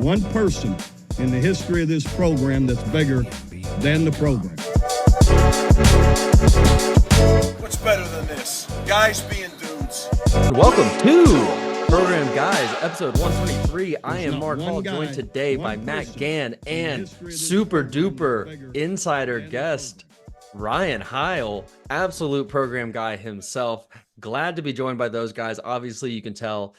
one person in the history of this program that's bigger than the program. What's better than this? Guys being dudes. Welcome to Program Guyz, episode 123. I am Mark Hall, joined today by Matt Gann and super duper insider guest Ryan Hile, absolute program guy himself. Glad to be joined by those guys. Obviously, you can tell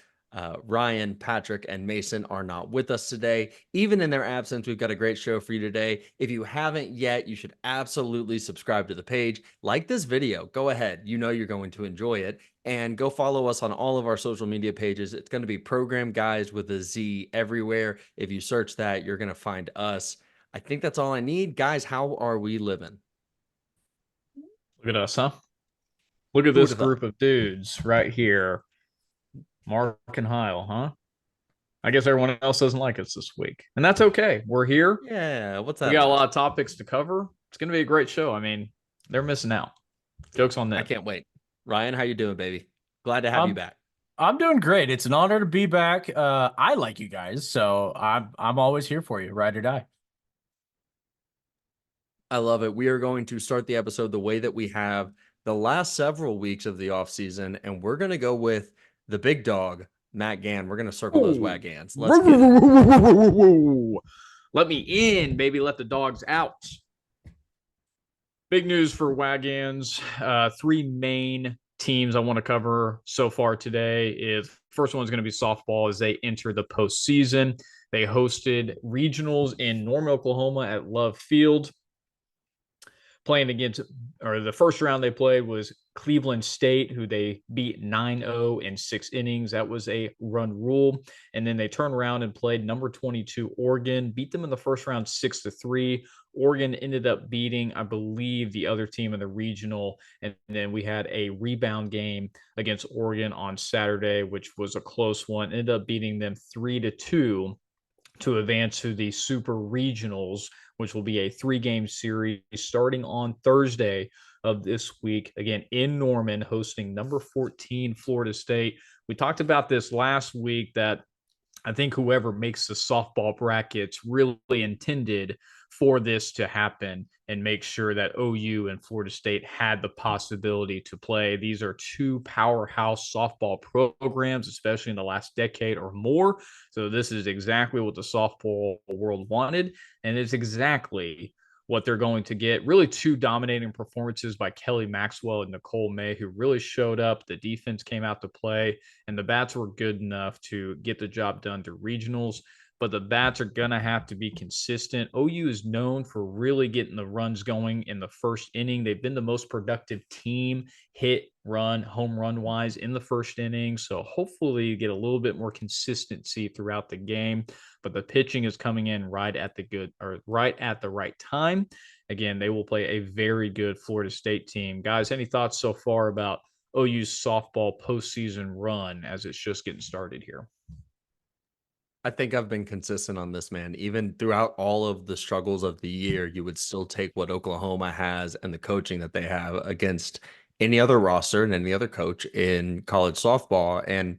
Ryan, Patrick, and Mason are not with us today. Even in their absence, we've got a great show for you today. If you haven't yet, you should absolutely subscribe to the page. Like this video. Go ahead. You know you're going to enjoy it. And go follow us on all of our social media pages. It's going to be Program Guyz with a Z everywhere. If you search that, you're going to find us. I think that's all I need. Guys, how are we living? Look at us, huh? Look at this group of dudes right here. Mark and Hile, huh? I guess everyone else doesn't like us this week. And that's okay. We're here. Yeah, what's that? We got a lot of topics to cover. It's going to be a great show. I mean, they're missing out. Joke's on them. I can't wait. Ryan, how you doing, baby? Glad to have you back. I'm doing great. It's an honor to be back. I like you guys, so I'm always here for you, ride or die. I love it. We are going to start the episode the way that we have the last several weeks of the offseason, and we're going to go with the big dog, Matt Gann. We're going to circle those WaGanns. Let's get it. Let me in, baby. Let the dogs out. Big news for WaGanns. Three main teams I want to cover so far today. First one's going to be softball as they enter the postseason. They hosted regionals in Norman, Oklahoma at Love Field. The first round they played was Cleveland State, who they beat 9-0 in 6 innings. That was a run rule. And then they turned around and played number 22 Oregon, beat them in the first round 6-3. Oregon ended up beating, I believe, the other team in the regional. And then we had a rebound game against Oregon on Saturday, which was a close one. Ended up beating them 3-2 to advance to the Super Regionals, which will be a 3-game series starting on Thursday of this week, again in Norman, hosting number 14 Florida State. We talked about this last week that I think whoever makes the softball brackets really intended for this to happen and make sure that OU and Florida State had the possibility to play. These are two powerhouse softball programs, especially in the last decade or more. So this is exactly what the softball world wanted, and it's exactly what they're going to get. Really two dominating performances by Kelly Maxwell and Nicole May, who really showed up. The defense came out to play, and the bats were good enough to get the job done through regionals. But the bats are going to have to be consistent. OU is known for really getting the runs going in the first inning. They've been the most productive team, hit, run, home run wise in the first inning. So hopefully you get a little bit more consistency throughout the game. But the pitching is coming in right at the right time. Again, they will play a very good Florida State team. Guys, any thoughts so far about OU's softball postseason run as it's just getting started here? I think I've been consistent on this, man. Even throughout all of the struggles of the year, you would still take what Oklahoma has and the coaching that they have against any other roster and any other coach in college softball. And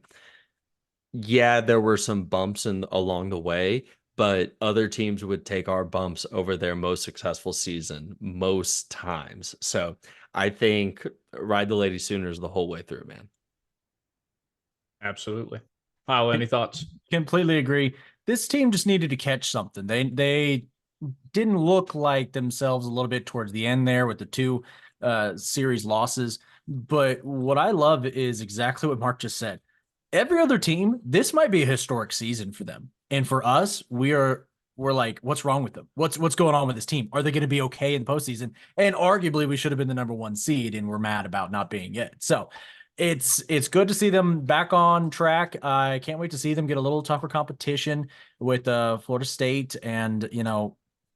yeah, there were some bumps along the way, but other teams would take our bumps over their most successful season most times. So I think ride the Lady Sooners the whole way through, man. Absolutely. Kyle, any thoughts? Completely agree. This team just needed to catch something. They didn't look like themselves a little bit towards the end there with the 2 series losses. But what I love is exactly what Mark just said. Every other team, this might be a historic season for them. And for us, we're like, what's wrong with them? What's going on with this team? Are they going to be okay in the postseason? And arguably we should have been the number 1 seed, and we're mad about not being it. So it's good to see them back on track. I can't wait to see them get a little tougher competition with Florida State, and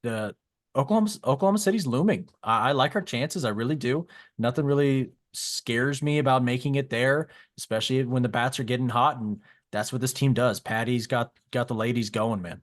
the Oklahoma City's looming. I like our chances. I really do. Nothing really scares me about making it there, especially when the bats are getting hot, and that's what this team does. Patty's got the ladies going, man.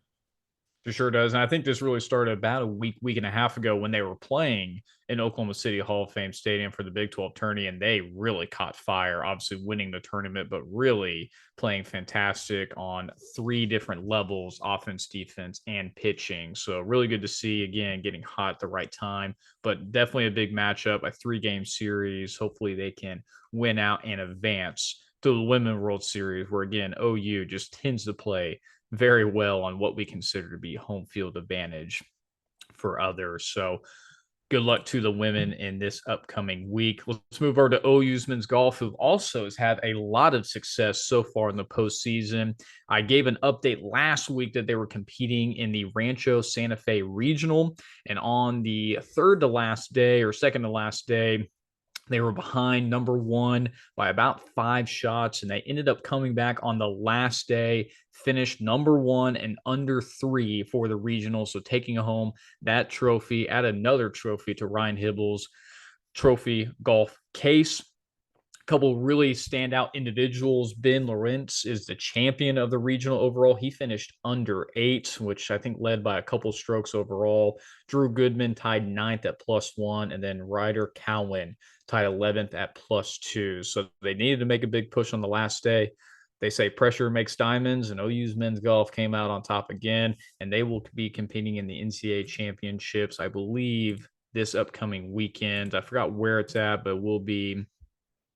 It sure does. And I think this really started about a week and a half ago when they were playing in Oklahoma City Hall of Fame Stadium for the Big 12 tourney, and they really caught fire, obviously winning the tournament, but really playing fantastic on 3 different levels: offense, defense, and pitching. So really good to see, again, getting hot at the right time, but definitely a big matchup, a 3-game series. Hopefully they can win out and advance to the Women's World Series, where, again, OU just tends to play very well on what we consider to be home field advantage for others. So good luck to the women in this upcoming week. Let's move over to OU's men's golf, who also has had a lot of success so far in the postseason. I gave an update last week that they were competing in the Rancho Santa Fe Regional, and on the third to last day, or second to last day, they were behind number 1 by about 5 shots, and they ended up coming back on the last day, finished number 1 and under 3 for the regional. So taking home that trophy, add another trophy to Ryan Hibble's trophy golf case. Couple really standout individuals. Ben Lawrence is the champion of the regional overall. He finished under 8, which I think led by a couple strokes overall. Drew Goodman tied 9th at +1, and then Ryder Cowan tied 11th at +2. So they needed to make a big push on the last day. They say pressure makes diamonds, and OU's men's golf came out on top again, and they will be competing in the NCAA championships, I believe, this upcoming weekend. I forgot where it's at, but will be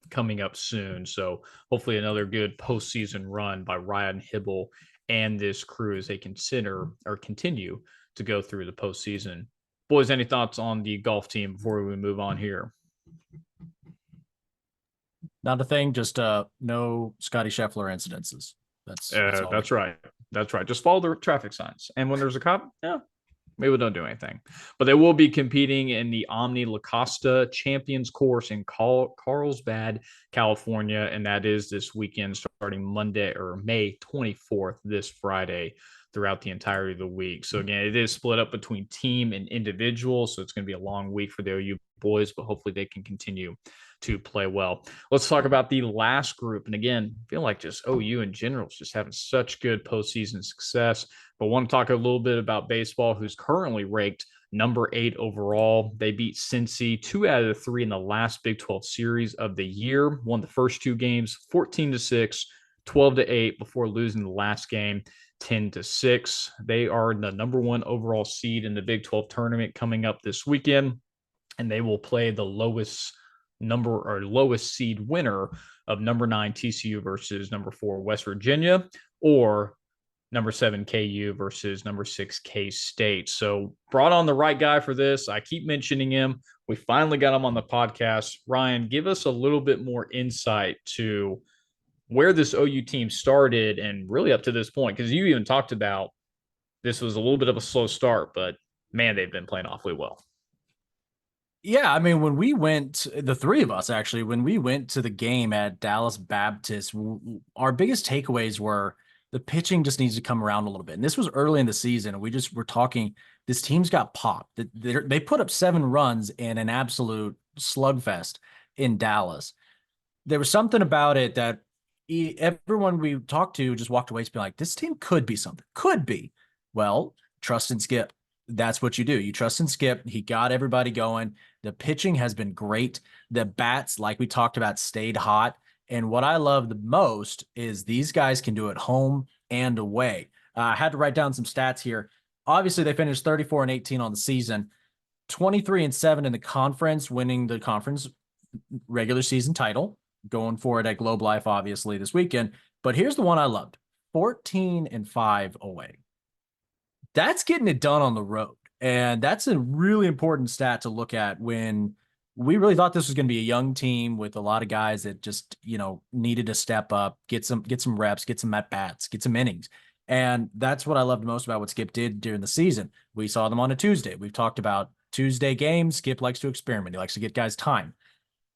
coming up soon. So hopefully another good postseason run by Ryan Hibble and this crew as they consider or continue to go through the postseason. Boys, any thoughts on the golf team before we move on here? Not a thing, just no Scotty Scheffler incidences. That's right. That's right. Just follow the traffic signs. And when there's a cop, maybe don't do anything. But they will be competing in the Omni La Costa Champions Course in Carlsbad, California, and that is this weekend starting Monday or May 24th, this Friday, throughout the entirety of the week. So again, it is split up between team and individual, so it's going to be a long week for the OU boys, but hopefully they can continue to play well. Let's talk about the last group. And again, I feel like just OU in general is just having such good postseason success. But I want to talk a little bit about baseball, who's currently ranked number 8 overall. They beat Cincy 2 out of the 3 in the last Big 12 series of the year. Won the first 2 games 14-6, 12-8 before losing the last game 10-6. They are the number 1 overall seed in the Big 12 tournament coming up this weekend, and they will play the lowest seed winner of number 9 TCU versus number 4 West Virginia, or number 7 KU versus number 6 K-State. So brought on the right guy for this. I keep mentioning him. We finally got him on the podcast. Ryan, give us a little bit more insight to where this OU team started and really up to this point, because you even talked about this was a little bit of a slow start, but man, they've been playing awfully well. Yeah, I mean, when we went, the 3 of us actually, when we went to the game at Dallas Baptist, our biggest takeaways were the pitching just needs to come around a little bit. And this was early in the season, and we just were talking, this team's got popped. They put up 7 runs in an absolute slugfest in Dallas. There was something about it that everyone we talked to just walked away being like, this team could be something. Could be. Well, trust and Skip. That's what you do. You trust and Skip. He got everybody going. The pitching has been great. The bats, like we talked about, stayed hot. And what I love the most is these guys can do it home and away. I had to write down some stats here. Obviously, they finished 34-18 on the season, 23-7 in the conference, winning the conference regular season title, going for it at Globe Life, obviously, this weekend. But here's the one I loved, 14-5 away. That's getting it done on the road. And that's a really important stat to look at when we really thought this was going to be a young team with a lot of guys that just, needed to step up, get some reps, get some at-bats, get some innings. And that's what I loved most about what Skip did during the season. We saw them on a Tuesday. We've talked about Tuesday games. Skip likes to experiment. He likes to get guys time.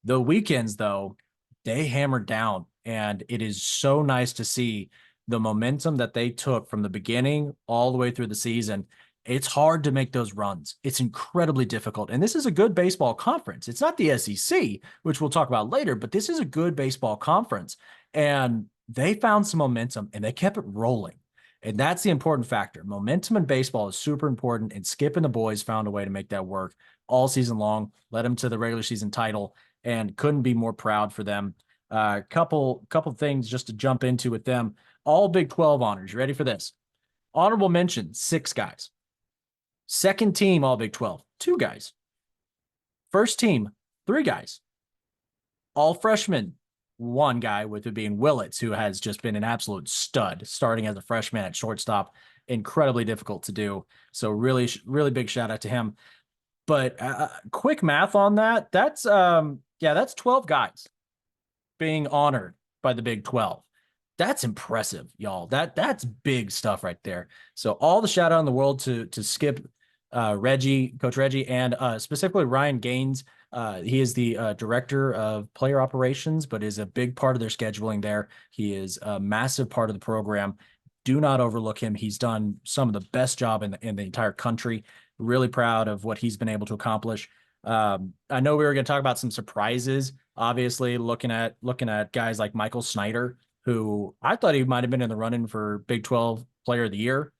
The weekends, though, they hammered down. And it is so nice to see the momentum that they took from the beginning all the way through the season. It's hard to make those runs. It's incredibly difficult. And this is a good baseball conference. It's not the SEC, which we'll talk about later, but this is a good baseball conference. And they found some momentum and they kept it rolling. And that's the important factor. Momentum in baseball is super important, and Skip and the boys found a way to make that work all season long, led them to the regular season title, and couldn't be more proud for them. Couple things just to jump into with them. All Big 12 honors. You ready for this? Honorable mention, 6 guys. Second team All Big 12, 2 guys. First team, 3 guys. All freshmen, 1 guy, with it being Willits, who has just been an absolute stud, starting as a freshman at shortstop. Incredibly difficult to do. So really, really big shout out to him. But quick math on that. That's 12 guys being honored by the Big 12. That's impressive, y'all. That's big stuff right there. So all the shout out in the world to Skip, Reggie, Coach Reggie, and specifically Ryan Gaines. He is the director of player operations, but is a big part of their scheduling there. He is a massive part of the program. Do not overlook him. He's done some of the best job in the entire country. Really proud of what he's been able to accomplish. I know we were going to talk about some surprises. Obviously, looking at guys like Michael Snyder, who I thought he might have been in the running for Big 12 Player of the Year.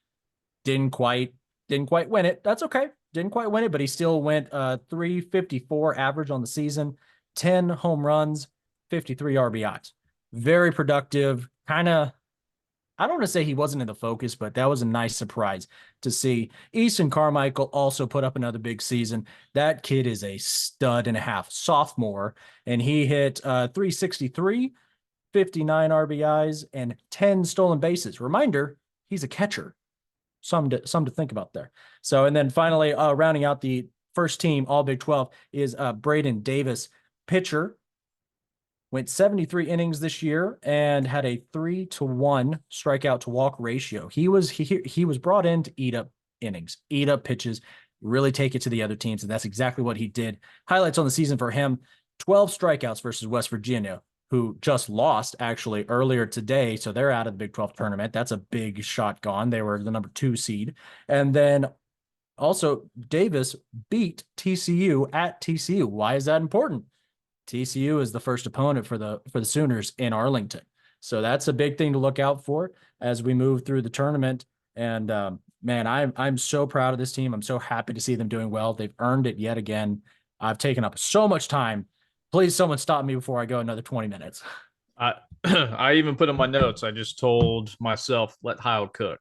Didn't quite win it. That's okay. Didn't quite win it, but he still went 354 average on the season, 10 home runs, 53 RBIs. Very productive. Kind of, I don't want to say he wasn't in the focus, but that was a nice surprise to see. Easton Carmichael also put up another big season. That kid is a stud and a half, sophomore, and he hit 363, 59 RBIs, and 10 stolen bases. Reminder, he's a catcher. Some to think about there. So, and then finally, rounding out the first team All Big 12 is Braden Davis, pitcher. Went 73 innings this year and had a 3-to-1 strikeout to walk ratio. He was brought in to eat up innings, eat up pitches, really take it to the other teams, and that's exactly what he did. Highlights on the season for him: 12 strikeouts versus West Virginia, who just lost actually earlier today. So they're out of the Big 12 tournament. That's a big shot gone. They were the number 2 seed. And then also Davis beat TCU at TCU. Why is that important? TCU is the first opponent for the Sooners in Arlington. So that's a big thing to look out for as we move through the tournament. And man, I'm so proud of this team. I'm so happy to see them doing well. They've earned it yet again. I've taken up so much time. Please, someone stop me before I go another 20 minutes. I even put in my notes, I just told myself, let Hile cook.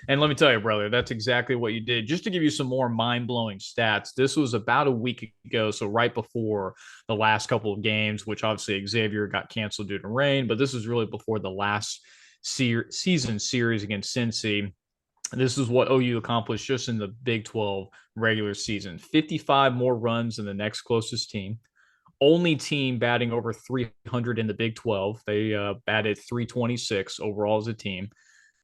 And let me tell you, brother, that's exactly what you did. Just to give you some more mind-blowing stats, this was about a week ago, so right before the last couple of games, which obviously Xavier got canceled due to rain, but this is really before the last season series against Cincy. This is what OU accomplished just in the Big 12 regular season. 55 more runs than the next closest team. Only team batting over 300 in the Big 12. They batted 326 overall as a team.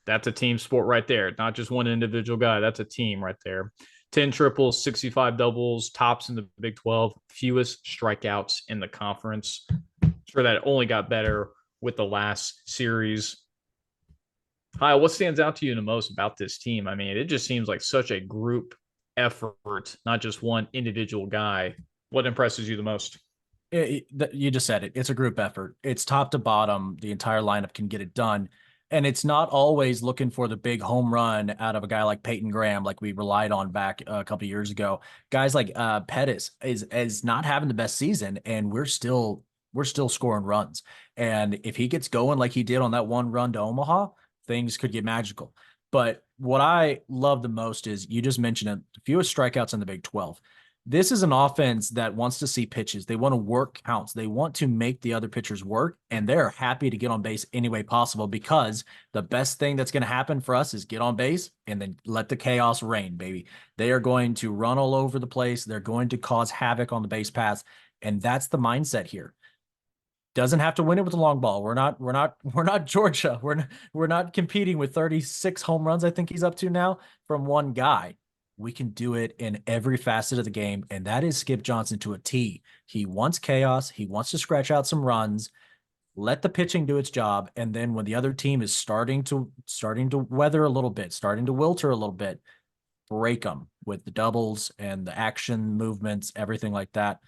That's a team sport right there. Not just one individual guy. That's a team right there. 10 triples, 65 doubles, tops in the Big 12, fewest strikeouts in the conference. Sure, that only got better with the last series. Hi, what stands out to you the most about this team? I mean, it just seems like such a group effort, not just one individual guy. What impresses you the most? You just said it. It's a group effort. It's top to bottom. The entire lineup can get it done. And it's not always looking for the big home run out of a guy like Peyton Graham, like we relied on back a couple of years ago. Guys like Pettis is not having the best season, and we're still scoring runs. And if he gets going like he did on that one run to Omaha, things could get magical. But what I love the most is, you just mentioned it, the fewest strikeouts in the Big 12. This is an offense that wants to see pitches. They want to work counts. They want to make the other pitchers work, and they're happy to get on base any way possible, because the best thing that's going to happen for us is get on base and then let the chaos reign, baby. They are going to run all over the place. They're going to cause havoc on the base paths, and that's the mindset here. Doesn't have to win it with the long ball. We're not Georgia. We're not competing with 36 home runs, I think he's up to now, from one guy. We can do it in every facet of the game, and that is Skip Johnson to a T. He wants chaos. He wants to scratch out some runs, let the pitching do its job, and then when the other team is starting to weather a little bit, starting to wilter a little bit, break them with the doubles and the action movements, everything like that.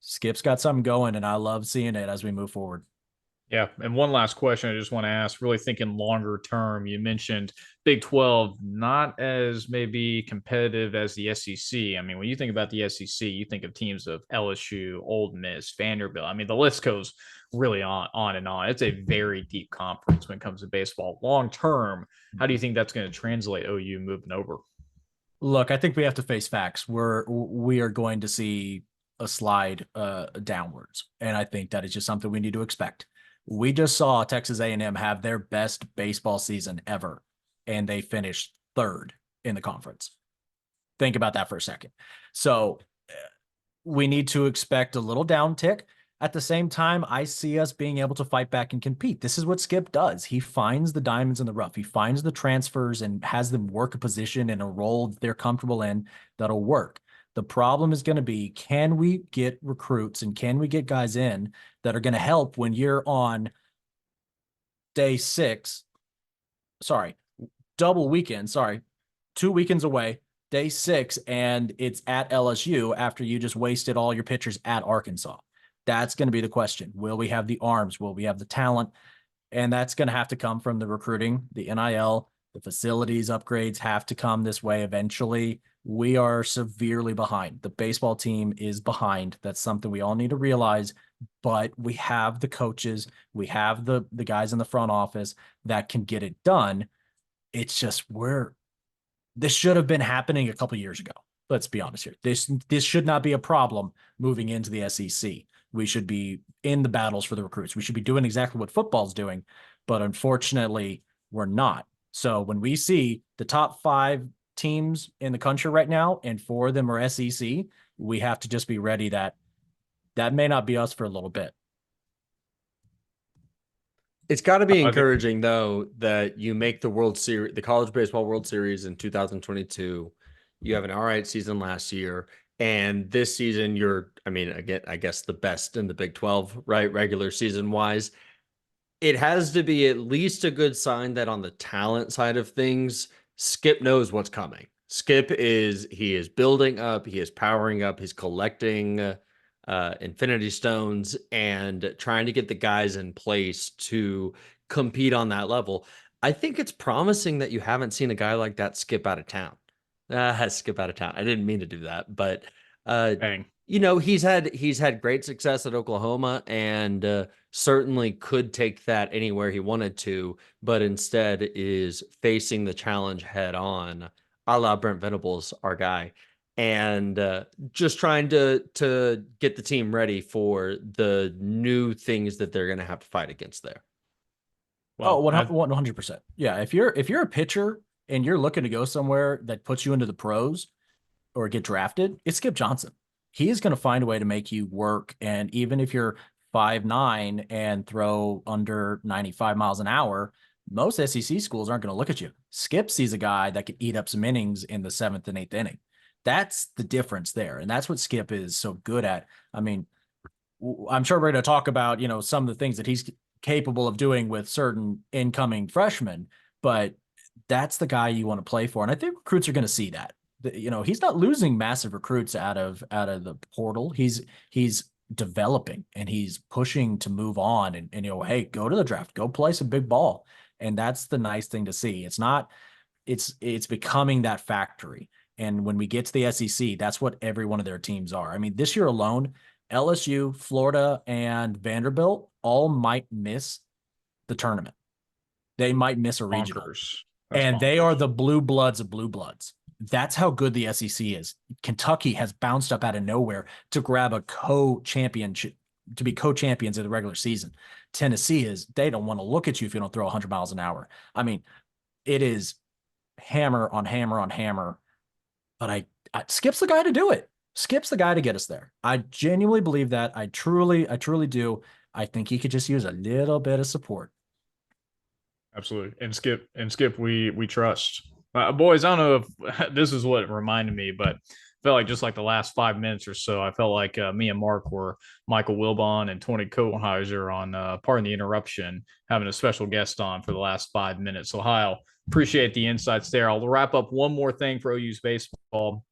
Skip's got something going, and I love seeing it as we move forward. Yeah. And one last question I just want to ask, really thinking longer term. You mentioned Big 12 not as maybe competitive as the SEC. I mean, when you think about the SEC, you think of teams of LSU, Ole Miss, Vanderbilt. I mean, the list goes really on and on. It's a very deep conference when it comes to baseball. Long term, how do you think that's going to translate OU moving over? Look, I think we have to face facts. We are going to see a slide downwards, and I think that is just something we need to expect. We just saw Texas A&M have their best baseball season ever, and they finished third in the conference. Think about that for a second. So we need to expect a little downtick. At the same time, I see us being able to fight back and compete. This is what Skip does. He finds the diamonds in the rough. He finds the transfers and has them work a position in a role that they're comfortable in that'll work. The problem is going to be, can we get recruits and can we get guys in that are going to help when you're on day 6? Sorry, double weekend. Sorry, 2 weekends away, day 6, and it's at LSU after you just wasted all your pitchers at Arkansas. That's going to be the question. Will we have the arms? Will we have the talent? And that's going to have to come from the recruiting, the NIL, the facilities upgrades have to come this way eventually. We are severely behind. The baseball team is behind. That's something we all need to realize. But we have the coaches, we have the guys in the front office that can get it done. It's just this should have been happening a couple years ago. Let's be honest here. This should not be a problem moving into the SEC. We should be in the battles for the recruits. We should be doing exactly what football's doing, but unfortunately, we're not. So when we see the top 5 teams in the country right now, and 4 of them are SEC, we have to just be ready that may not be us for a little bit. It's got to be encouraging, though, that you make the World Series, the College Baseball World Series in 2022. You have an all right season last year. And this season, again, I guess the best in the Big 12, right? Regular season wise. It has to be at least a good sign that on the talent side of things, Skip knows what's coming. He is building up, he is powering up, he's collecting Infinity Stones and trying to get the guys in place to compete on that level. I think it's promising that you haven't seen a guy like that skip out of town. Skip out of town. I didn't mean to do that, but he's had great success at Oklahoma and certainly could take that anywhere he wanted to, but instead is facing the challenge head on, a la Brent Venables, our guy, and just trying to get the team ready for the new things that they're going to have to fight against there. Well, 100%. Yeah, if you're a pitcher and you're looking to go somewhere that puts you into the pros or get drafted, it's Skip Johnson. He is going to find a way to make you work. And even if you're 5'9" and throw under 95 miles an hour, most SEC schools aren't going to look at you. Skip sees a guy that could eat up some innings in the 7th and 8th inning. That's the difference there. And that's what Skip is so good at. I mean, I'm sure we're going to talk about, some of the things that he's capable of doing with certain incoming freshmen, but that's the guy you want to play for. And I think recruits are going to see that. He's not losing massive recruits out of the portal. He's developing and he's pushing to move on and hey, go to the draft, go play some big ball. And that's the nice thing to see. It's becoming that factory. And when we get to the SEC, that's what every one of their teams are. I mean, this year alone, LSU, Florida, and Vanderbilt all might miss the tournament. They might miss a regional. And they are the blue bloods of blue bloods. That's how good the SEC is. Kentucky has bounced up out of nowhere to grab a co-championship, to be co-champions of the regular season. Tennessee they don't want to look at you if you don't throw 100 miles an hour. I mean, it is hammer on hammer on hammer. But I Skip's the guy to do it. Skip's the guy to get us there. I genuinely believe that. I truly do. I think he could just use a little bit of support. Absolutely. And Skip, we trust. Boys, I don't know if this is what reminded me, but I felt like just like the last 5 minutes or so, I felt like me and Mark were Michael Wilbon and Tony Kotenheiser on Pardon the Interruption, having a special guest on for the last 5 minutes. So, Hile, appreciate the insights there. I'll wrap up one more thing for OU's baseball.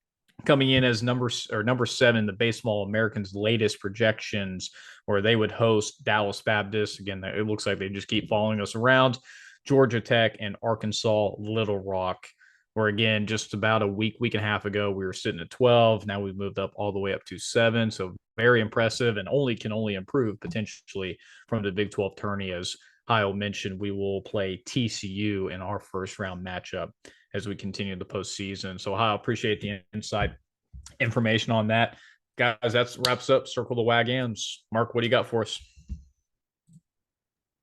coming in as number 7, the Baseball Americans' latest projections, where they would host Dallas Baptist. Again, it looks like they just keep following us around. Georgia Tech and Arkansas Little Rock, where again, just about a week and a half ago, we were sitting at 12. Now we've moved up all the way up to 7. So very impressive, and can only improve potentially from the Big 12 tourney. As Hile mentioned, we will play TCU in our first round matchup as we continue the postseason. So Hile, appreciate the insight information on that. Guys, that wraps up Circle the WaGanns. Mark, what do you got for us?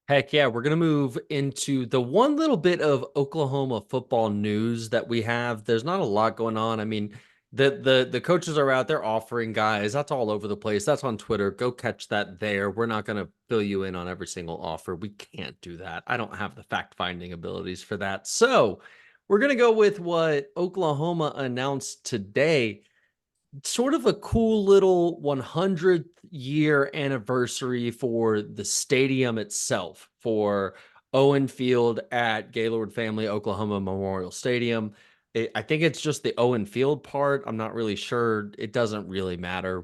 Heck yeah, we're going to move into the one little bit of Oklahoma football news that we have. There's not a lot going on. I mean, the coaches are out there offering guys. That's all over the place. That's on Twitter. Go catch that there. We're not going to fill you in on every single offer. We can't do that. I don't have the fact-finding abilities for that. So we're going to go with what Oklahoma announced today. Sort of a cool little 100th year anniversary for the stadium itself, for Owen Field at Gaylord Family Oklahoma Memorial Stadium. I think it's just the Owen Field part. I'm not really sure. It doesn't really matter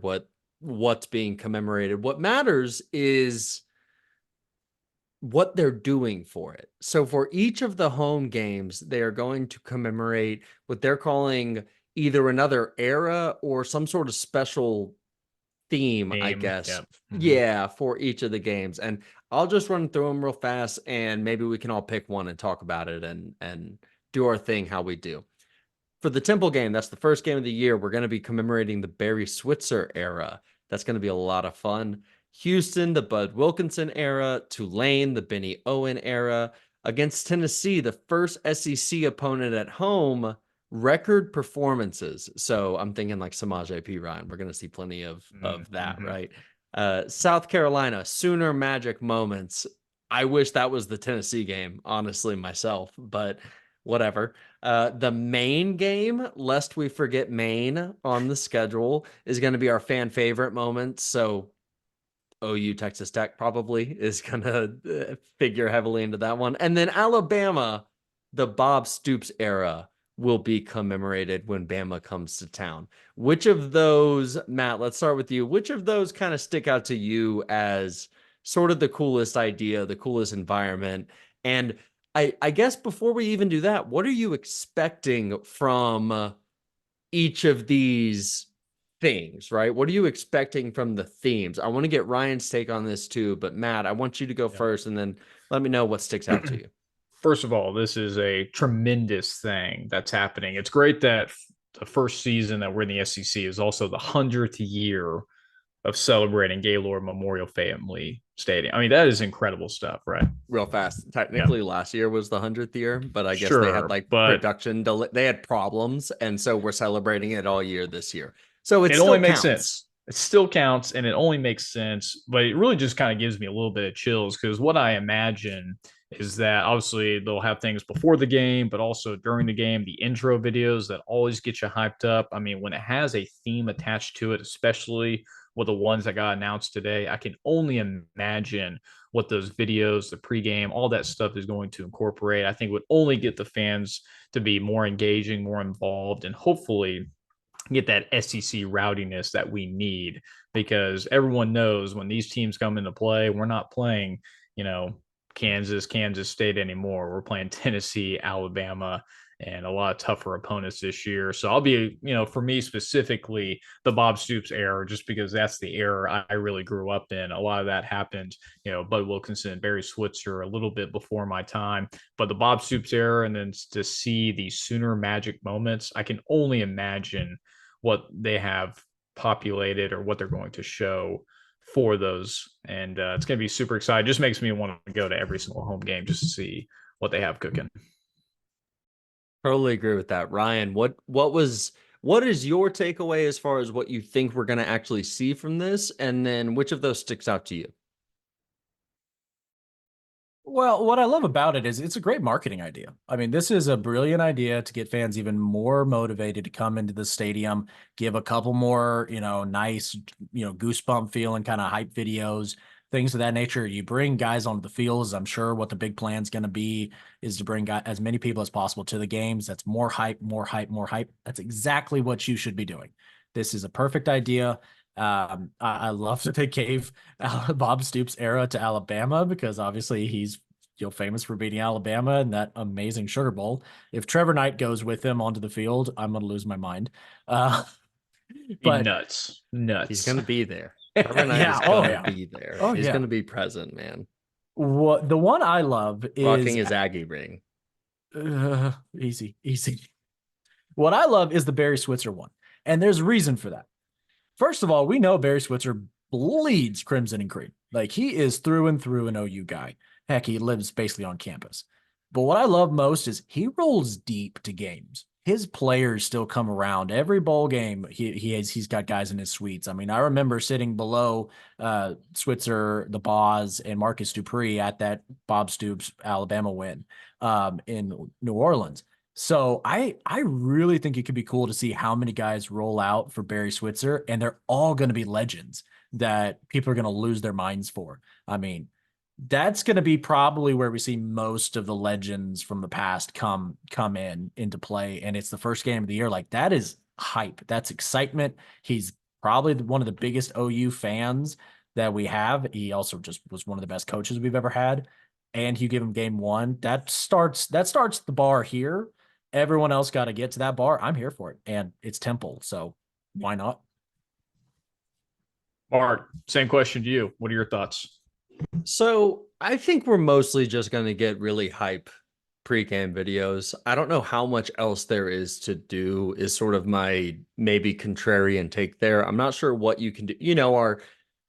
what's being commemorated. What matters is what they're doing for it. So for each of the home games, they are going to commemorate what they're calling either another era or some sort of special theme, I guess. Yep. Mm-hmm. Yeah, for each of the games. And I'll just run through them real fast, and maybe we can all pick one and talk about it and do our thing how we do. For the Temple game, that's the first game of the year. We're going to be commemorating the Barry Switzer era. That's going to be a lot of fun. Houston, the Bud Wilkinson era. Tulane, the Benny Owen era. Against Tennessee, the first SEC opponent at home, record performances. So I'm thinking like Samaje Perine. We're going to see plenty of that, right? South Carolina, Sooner magic moments. I wish that was the Tennessee game, honestly, myself, but whatever. The Maine game, lest we forget Maine on the schedule, is going to be our fan favorite moment. So OU Texas Tech probably is going to figure heavily into that one. And then Alabama, the Bob Stoops era, will be commemorated when Bama comes to town. Which of those, Matt, let's start with you. Which of those kind of stick out to you as sort of the coolest idea, the coolest environment? And I guess before we even do that, what are you expecting from each of these things, right? What are you expecting from the themes? I want to get Ryan's take on this too, but Matt, I want you to go first and then let me know what sticks out to you. First of all, this is a tremendous thing that's happening. It's great that the first season that we're in the SEC is also the 100th year of celebrating Gaylord Memorial Family Stadium. I mean, that is incredible stuff, right? Real fast. Technically, last year was the 100th year, but I guess they had production delay. They had problems, and so we're celebrating it all year this year. So it only makes sense. It still counts, and it only makes sense, but it really just kind of gives me a little bit of chills, because what I imagine is that obviously they'll have things before the game, but also during the game, the intro videos that always get you hyped up. I mean, when it has a theme attached to it, especially with the ones that got announced today, I can only imagine what those videos, the pregame, all that stuff is going to incorporate. I think would only get the fans to be more engaging, more involved, and hopefully get that SEC rowdiness that we need, because everyone knows when these teams come into play, we're not playing, Kansas State anymore. We're playing Tennessee, Alabama, and a lot of tougher opponents this year. So I'll be, for me specifically, the Bob Stoops era, just because that's the era I really grew up in. A lot of that happened, Bud Wilkinson, Barry Switzer, a little bit before my time, but the Bob Stoops era, and then to see these Sooner magic moments, I can only imagine what they have populated or what they're going to show for those. And it's going to be super exciting. Just makes me want to go to every single home game just to see what they have cooking. Totally agree with that. Ryan, what is your takeaway as far as what you think we're going to actually see from this? And then which of those sticks out to you? Well, what I love about it is it's a great marketing idea. I mean, this is a brilliant idea to get fans even more motivated to come into the stadium, give a couple more, nice, goosebump feeling kind of hype videos. things of that nature. You bring guys onto the field, as I'm sure what the big plan is going to be, is to bring as many people as possible to the games. That's more hype, more hype, more hype. That's exactly what you should be doing. This is a perfect idea. I love that they gave Bob Stoops' era to Alabama, because obviously he's famous for beating Alabama in that amazing Sugar Bowl. If Trevor Knight goes with him onto the field, I'm going to lose my mind. But nuts. He's going to be there. Trevor Knight is going to be there. He's going to be present, man. What the one I love is rocking his Aggie ring. Easy. What I love is the Barry Switzer one, and there's a reason for that. First of all, we know Barry Switzer bleeds crimson and cream. Like, he is through and through an OU guy. Heck, he lives basically on campus. But what I love most is he rolls deep to games. His players still come around every bowl game. He's got guys in his suites. I mean, I remember sitting below Switzer, the Boz, and Marcus Dupree at that Bob Stoops Alabama win in New Orleans. So I really think it could be cool to see how many guys roll out for Barry Switzer, and they're all going to be legends that people are going to lose their minds for. I mean, that's going to be probably where we see most of the legends from the past come into play, and it's the first game of the year. Like, that is hype. That's excitement. He's probably one of the biggest OU fans that we have. He also just was one of the best coaches we've ever had, and you give him game one. That starts the bar here. Everyone else got to get to that bar. I'm here for it, and it's Temple, so why not? Mark, same question to you. What are your thoughts? So I think we're mostly just going to get really hype pre-game videos. I don't know how much else there is to do, is sort of my maybe contrarian take there. I'm not sure what you can do.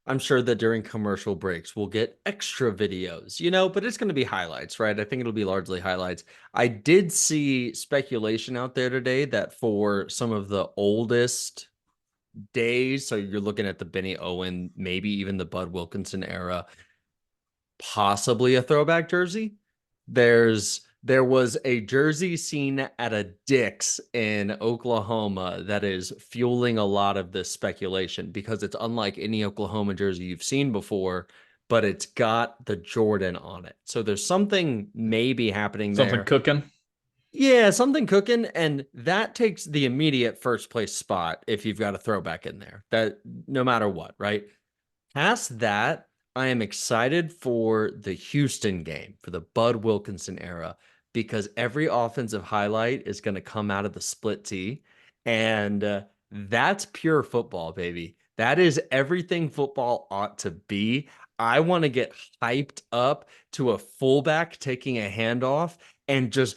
I'm sure that during commercial breaks, we'll get extra videos, but it's going to be highlights, right? I think it'll be largely highlights. I did see speculation out there today that for some of the oldest days, so you're looking at the Benny Owen, maybe even the Bud Wilkinson era, possibly a throwback jersey. There was a jersey seen at a Dick's in Oklahoma that is fueling a lot of this speculation, because it's unlike any Oklahoma jersey you've seen before, but it's got the Jordan on it. So there's something maybe happening there. Something cooking? Yeah, something cooking, and that takes the immediate first place spot if you've got a throwback in there, that no matter what, right? Past that, I am excited for the Houston game, for the Bud Wilkinson era, because every offensive highlight is going to come out of the split tee, and that's pure football, baby. That is everything football ought to be. I want to get hyped up to a fullback taking a handoff and just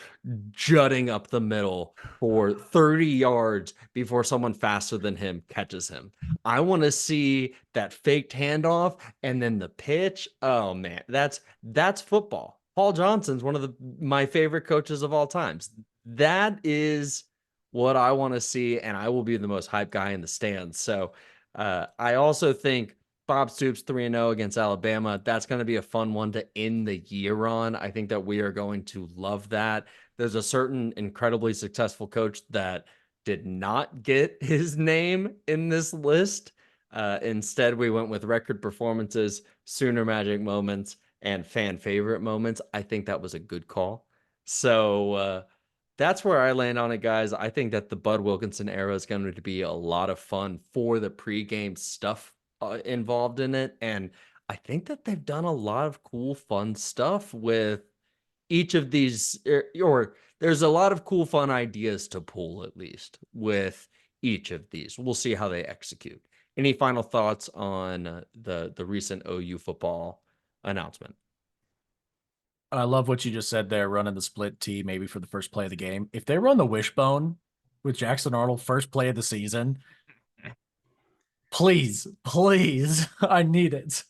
jutting up the middle for 30 yards before someone faster than him catches him. I want to see that faked handoff and then the pitch. Oh man, that's football. Paul Johnson's one of my favorite coaches of all times. That is what I want to see, and I will be the most hype guy in the stands. So I also think Bob Stoops 3-0 against Alabama. That's going to be a fun one to end the year on. I think that we are going to love that. There's a certain incredibly successful coach that did not get his name in this list. Instead, we went with record performances, Sooner magic moments, and fan favorite moments. I think that was a good call. So that's where I land on it, guys. I think that the Bud Wilkinson era is going to be a lot of fun for the pregame stuff involved in it, and I think that they've done a lot of cool, fun stuff with each of these, or there's a lot of cool, fun ideas to pull, at least, with each of these. We'll see how they execute. Any final thoughts on the recent OU football announcement? I love what you just said there, running the split tee maybe for the first play of the game. If they run the wishbone with Jackson Arnold first play of the season, please, I need it.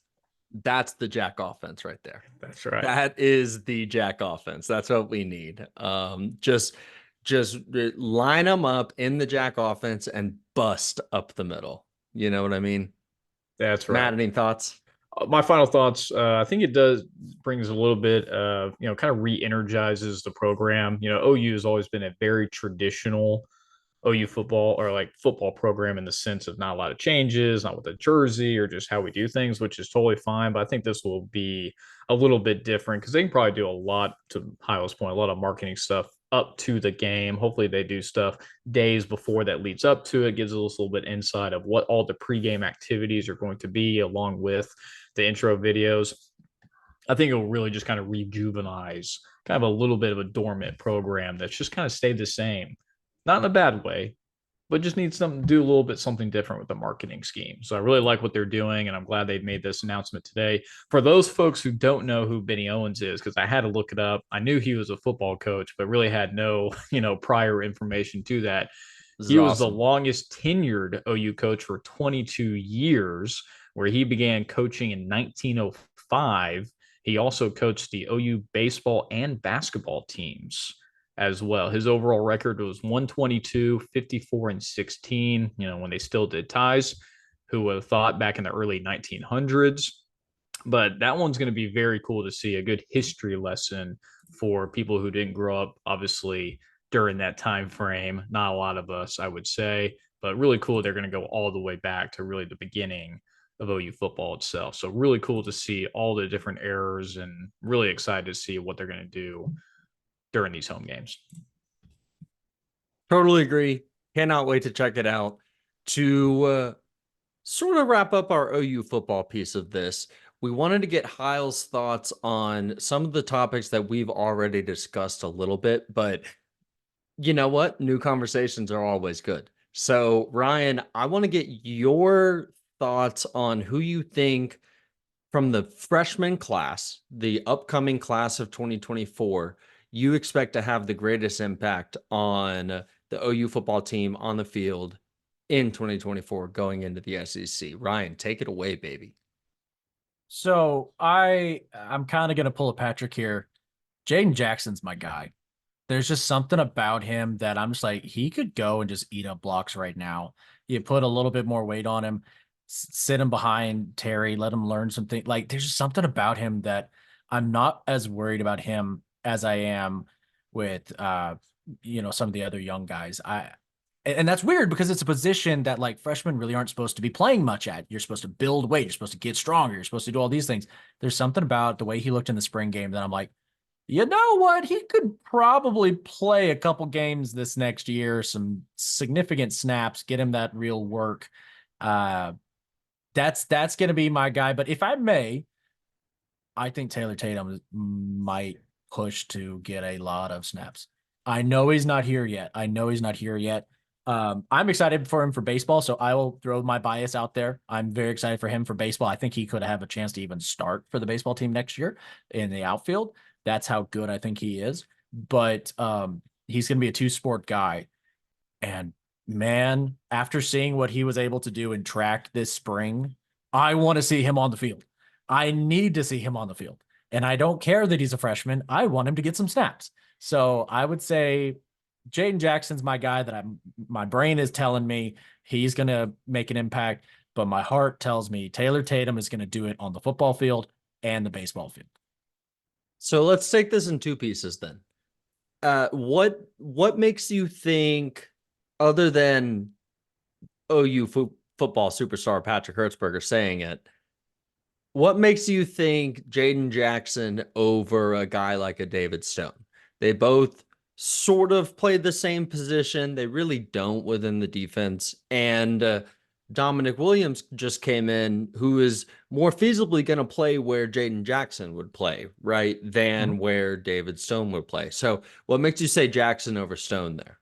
That's the Jack offense right there. That's right. That is the Jack offense. That's what we need. Just line them up in the Jack offense and bust up the middle. You know what I mean? That's right. Matt, any thoughts? My final thoughts, I think it brings a little bit of, kind of re-energizes the program. OU has always been a very traditional OU football or like football program in the sense of not a lot of changes, not with the jersey or just how we do things, which is totally fine. But I think this will be a little bit different because they can probably do a lot, to Hile's point, a lot of marketing stuff up to the game. Hopefully they do stuff days before that leads up to it, gives us a little bit insight of what all the pregame activities are going to be along with the intro videos. I think it will really just kind of rejuvenize kind of a little bit of a dormant program that's just kind of stayed the same. Not in a bad way, but just needs something to do a little bit something different with the marketing scheme. So I really like what they're doing, and I'm glad they've made this announcement today. For those folks who don't know who Benny Owens is, because I had to look it up, I knew he was a football coach, but really had no, prior information to that. He was the longest tenured OU coach for 22 years, where he began coaching in 1905. He also coached the OU baseball and basketball teams as well. His overall record was 122, 54, and 16, when they still did ties. Who would have thought back in the early 1900s? But that one's going to be very cool to see, a good history lesson for people who didn't grow up, obviously, during that time frame. Not a lot of us, I would say, but really cool. They're going to go all the way back to really the beginning of OU football itself. So really cool to see all the different errors, and really excited to see what they're going to do during these home games. Totally agree. Cannot wait to check it out. To sort of wrap up our OU football piece of this, we wanted to get Hile's thoughts on some of the topics that we've already discussed a little bit, but you know what? New conversations are always good. So, Ryan, I want to get your thoughts on who you think from the freshman class, the upcoming class of 2024, you expect to have the greatest impact on the OU football team on the field in 2024 going into the SEC. Ryan, take it away, baby. So I'm kind of going to pull a Patrick here. Jaden Jackson's my guy. There's just something about him that I'm just like, he could go and just eat up blocks right now. You put a little bit more weight on him, sit him behind Terry, let him learn something. Like, there's just something about him that I'm not as worried about him as I am with, some of the other young guys. And that's weird because it's a position that like freshmen really aren't supposed to be playing much at. You're supposed to build weight. You're supposed to get stronger. You're supposed to do all these things. There's something about the way he looked in the spring game that I'm like, you know what? He could probably play a couple games this next year, some significant snaps, get him that real work. That's going to be my guy. But if I may, I think Taylor Tatum might push to get a lot of snaps. I know he's not here yet. I'm excited for him for baseball, so I will throw my bias out there. I'm very excited for him for baseball. I think he could have a chance to even start for the baseball team next year in the outfield. That's how good I think he is. But he's going to be a two-sport guy. And, man, after seeing what he was able to do in track this spring, I want to see him on the field. I need to see him on the field. And I don't care that he's a freshman. I want him to get some snaps. So I would say Jaden Jackson's my guy that my brain is telling me he's going to make an impact, but my heart tells me Taylor Tatum is going to do it on the football field and the baseball field. So let's take this in two pieces then. What makes you think, other than OU football superstar Patrick Hertzberger saying it, what makes you think Jaden Jackson over a guy like a David Stone? They both sort of play the same position. They really don't within the defense. And Dominic Williams just came in, who is more feasibly going to play where Jaden Jackson would play, right, than where David Stone would play. So what makes you say Jackson over Stone there?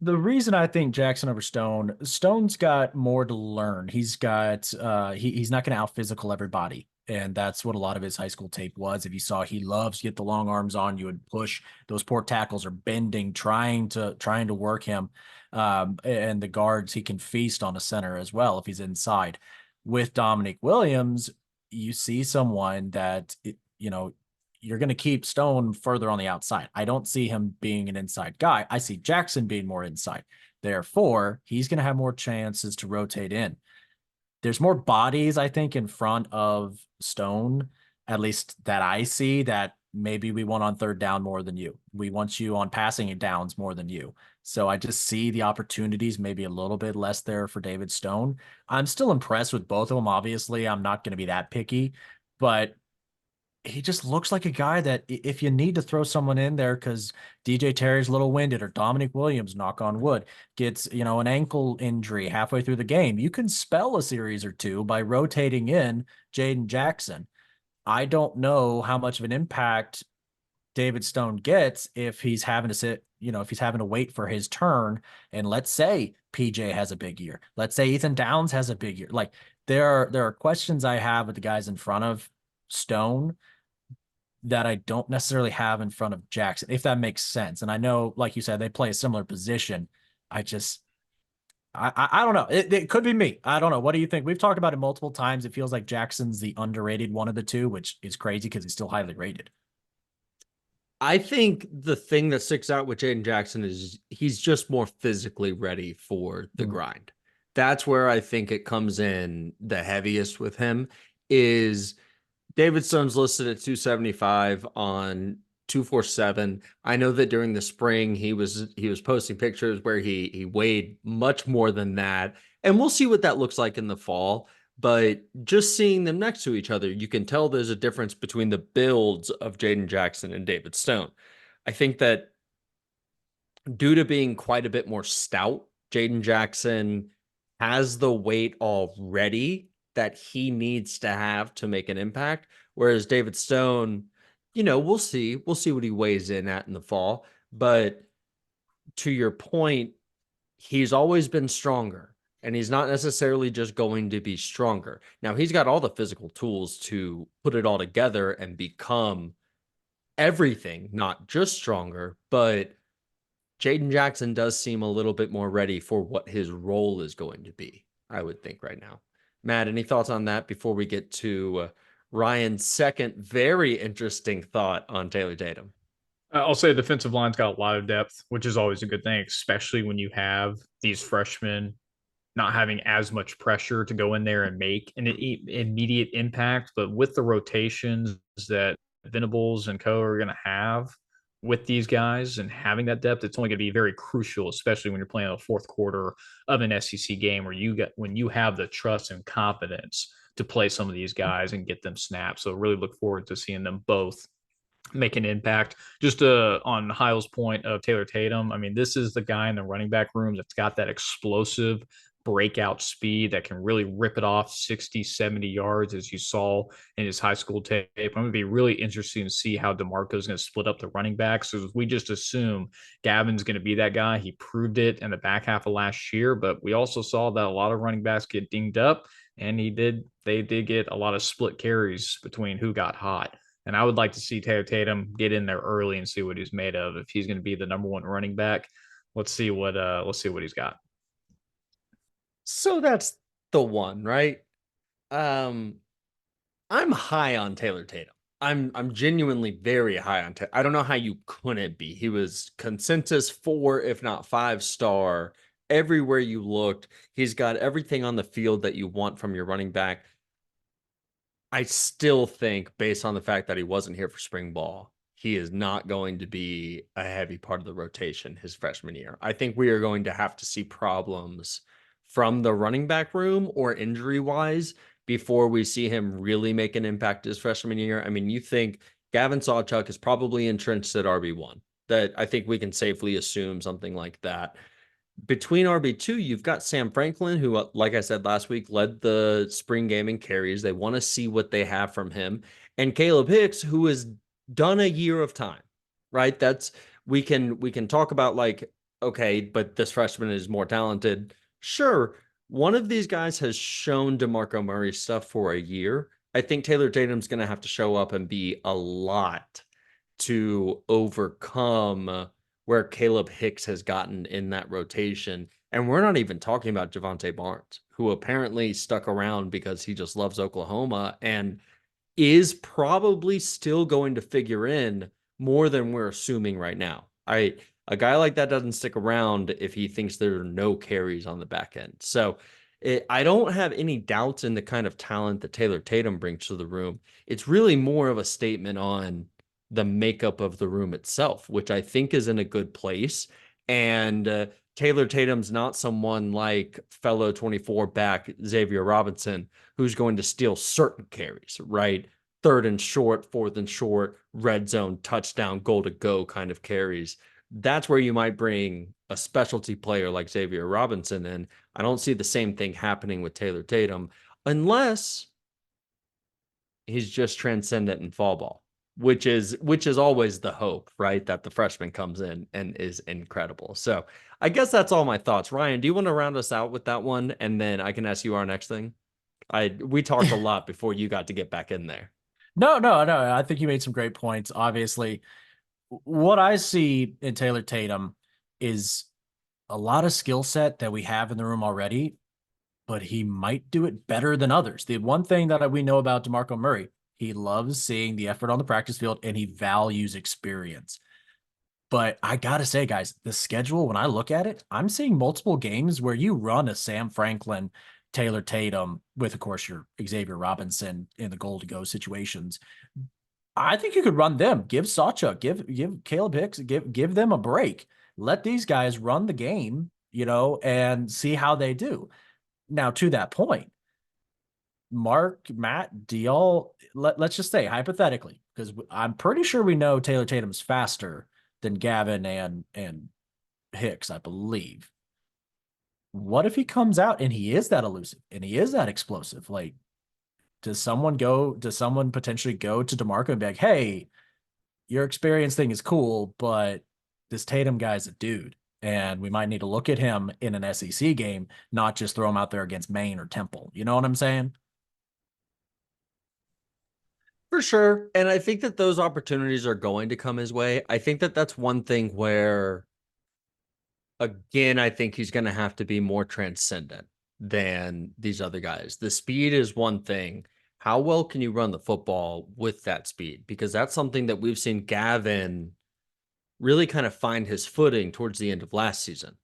The reason I think Jackson over Stone, Stone's got more to learn. He's got he's not going to out physical everybody. And that's what a lot of his high school tape was. If you saw, he loves to get the long arms on you and push. Those poor tackles are bending, trying to work him. And the guards, he can feast on a center as well if he's inside. With Dominic Williams, you see someone that, you're going to keep Stone further on the outside. I don't see him being an inside guy. I see Jackson being more inside. Therefore, he's going to have more chances to rotate in. There's more bodies, I think, in front of Stone, at least that I see, that maybe we want on third down more than you. We want you on passing downs more than you. So I just see the opportunities maybe a little bit less there for David Stone. I'm still impressed with both of them. Obviously, I'm not going to be that picky, but he just looks like a guy that if you need to throw someone in there because DJ Terry's a little winded or Dominic Williams, knock on wood, gets, an ankle injury halfway through the game, you can spell a series or two by rotating in Jaden Jackson. I don't know how much of an impact David Stone gets if he's having to sit, if he's having to wait for his turn. And let's say PJ has a big year. Let's say Ethan Downs has a big year. Like there are questions I have with the guys in front of Stone that I don't necessarily have in front of Jackson, if that makes sense. And I know, like you said, they play a similar position. I don't know. It could be me. I don't know. What do you think? We've talked about it multiple times. It feels like Jackson's the underrated one of the two, which is crazy because he's still highly rated. I think the thing that sticks out with Jaden Jackson is he's just more physically ready for the grind. That's where I think it comes in the heaviest with him is David Stone's listed at 275 on 247. I know that during the spring he was posting pictures where he weighed much more than that. And we'll see what that looks like in the fall. But just seeing them next to each other, you can tell there's a difference between the builds of Jaden Jackson and David Stone. I think that due to being quite a bit more stout, Jaden Jackson has the weight already that he needs to have to make an impact. Whereas David Stone, we'll see what he weighs in at in the fall. But to your point, he's always been stronger. And he's not necessarily just going to be stronger. Now, he's got all the physical tools to put it all together and become everything, not just stronger. But Jaden Jackson does seem a little bit more ready for what his role is going to be, I would think right now. Matt, any thoughts on that before we get to Ryan's second very interesting thought on Taylor Tatum? I'll say the defensive line's got a lot of depth, which is always a good thing, especially when you have these freshmen not having as much pressure to go in there and make an immediate impact. But with the rotations that Venables and co are going to have with these guys and having that depth, it's only going to be very crucial, especially when you're playing a fourth quarter of an SEC game when you have the trust and confidence to play some of these guys and get them snaps. So really look forward to seeing them both make an impact. Just on Hile's point of Taylor Tatum, I mean, this is the guy in the running back room that's got that explosive breakout speed that can really rip it off 60, 70 yards, as you saw in his high school tape. I'm going to be really interested to see how DeMarco is going to split up the running backs. So we just assume Gavin's going to be that guy. He proved it in the back half of last year, but we also saw that a lot of running backs get dinged up, and they did get a lot of split carries between who got hot. And I would like to see Taylor Tatum get in there early and see what he's made of. If he's going to be the number one running back, let's see what he's got. So that's the one, right? I'm high on Taylor Tatum. I'm genuinely very high on Taylor. I don't know how you couldn't be. He was consensus 4, if not 5-star everywhere you looked. He's got everything on the field that you want from your running back. I still think, based on the fact that he wasn't here for spring ball, he is not going to be a heavy part of the rotation his freshman year. I think we are going to have to see problems from the running back room or injury-wise before we see him really make an impact his freshman year. I mean, you think Gavin Sawchuk is probably entrenched at RB1. That I think we can safely assume something like that. Between RB2, you've got Sam Franklin, who, like I said last week, led the spring game in carries. They want to see what they have from him. And Caleb Hicks, who has done a year of time, right? We can talk about like, okay, but this freshman is more talented. Sure, one of these guys has shown DeMarco Murray stuff for a year. I think Taylor Tatum's going to have to show up and be a lot to overcome where Caleb Hicks has gotten in that rotation. And we're not even talking about Javonte Barnes, who apparently stuck around because he just loves Oklahoma and is probably still going to figure in more than we're assuming right now. A guy like that doesn't stick around if he thinks there are no carries on the back end. So I don't have any doubts in the kind of talent that Taylor Tatum brings to the room. It's really more of a statement on the makeup of the room itself, which I think is in a good place. And Taylor Tatum's not someone like fellow 24 back Xavier Robinson, who's going to steal certain carries, right? 3rd and short, 4th and short, red zone, touchdown, goal to go kind of carries. That's where you might bring a specialty player like Xavier Robinson in. I don't see the same thing happening with Taylor Tatum unless he's just transcendent in fall ball, which is always the hope, right? That the freshman comes in and is incredible. So I guess that's all my thoughts. Ryan, do you want to round us out with that one? And then I can ask you our next thing. We talked a lot before you got to get back in there. No. I think you made some great points. Obviously, what I see in Taylor Tatum is a lot of skill set that we have in the room already, but he might do it better than others. The one thing that we know about DeMarco Murray, he loves seeing the effort on the practice field and he values experience. But I got to say, guys, the schedule, when I look at it, I'm seeing multiple games where you run a Sam Franklin, Taylor Tatum with, of course, your Xavier Robinson in the goal to go situations. I think you could run them. Give Sacha, give Caleb Hicks, give them a break. Let these guys run the game, and see how they do. Now, to that point, Mark, Matt, do y'all, let's just say hypothetically, because I'm pretty sure we know Taylor Tatum's faster than Gavin and Hicks, I believe. What if he comes out and he is that elusive and he is that explosive? Like, does someone potentially go to DeMarco and be like, hey, your experience thing is cool, but this Tatum guy's a dude, and we might need to look at him in an SEC game, not just throw him out there against Maine or Temple. You know what I'm saying? For sure. And I think that those opportunities are going to come his way. I think that that's one thing where, again, I think he's going to have to be more transcendent than these other guys. The speed is one thing. How well can you run the football with that speed? Because that's something that we've seen Gavin really kind of find his footing towards the end of last season,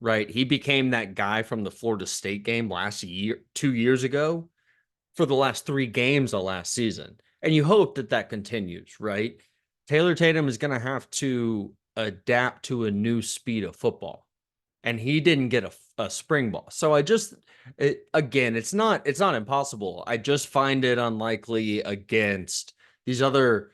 right? He became that guy from the Florida State game last year, 2 years ago, for the last 3 games of last season. And you hope that that continues, right? Taylor Tatum is going to have to adapt to a new speed of football. And he didn't get a spring ball. So again, it's not impossible. I just find it unlikely against these other,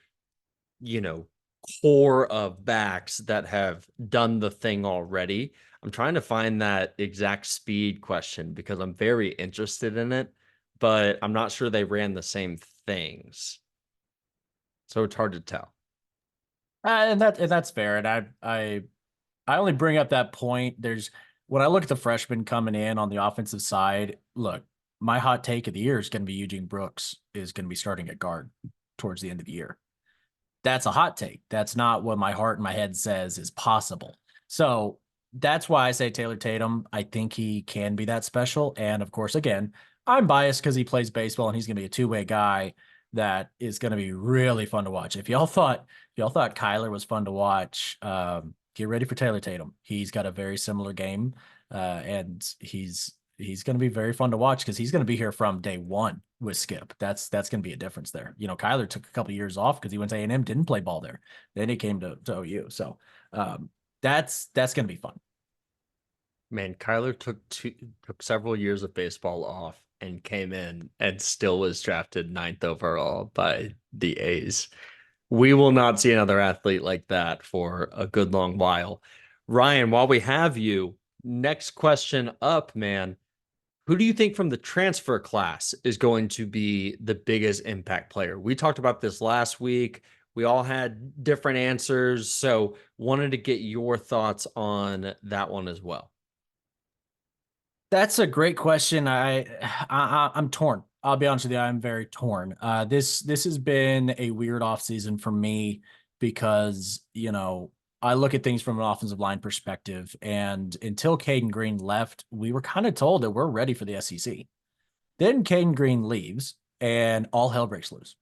core of backs that have done the thing already. I'm trying to find that exact speed question because I'm very interested in it, but I'm not sure they ran the same things. So it's hard to tell. And that's fair. And I only bring up that point. When I look at the freshmen coming in on the offensive side, look, my hot take of the year is going to be Eugene Brooks is going to be starting at guard towards the end of the year. That's a hot take. That's not what my heart and my head says is possible. So that's why I say Taylor Tatum. I think he can be that special. And of course, again, I'm biased because he plays baseball and he's going to be a two-way guy that is going to be really fun to watch. If y'all thought Kyler was fun to watch, get ready for Taylor Tatum. He's got a very similar game, and he's going to be very fun to watch because he's going to be here from day one with Skip. That's going to be a difference there. Kyler took a couple of years off because he went to A&M, didn't play ball there. Then he came to OU. So that's going to be fun. Man, Kyler took several years of baseball off and came in and still was drafted 9th overall by the A's. We will not see another athlete like that for a good long while. Ryan, while we have you, next question up, man. Who do you think from the transfer class is going to be the biggest impact player? We talked about this last week. We all had different answers, so wanted to get your thoughts on that one as well. That's a great question. I'm torn. I'll be honest with you. I'm very torn. This has been a weird offseason for me because, I look at things from an offensive line perspective, and until Caden Green left, we were kind of told that we're ready for the SEC. Then Caden Green leaves and all hell breaks loose.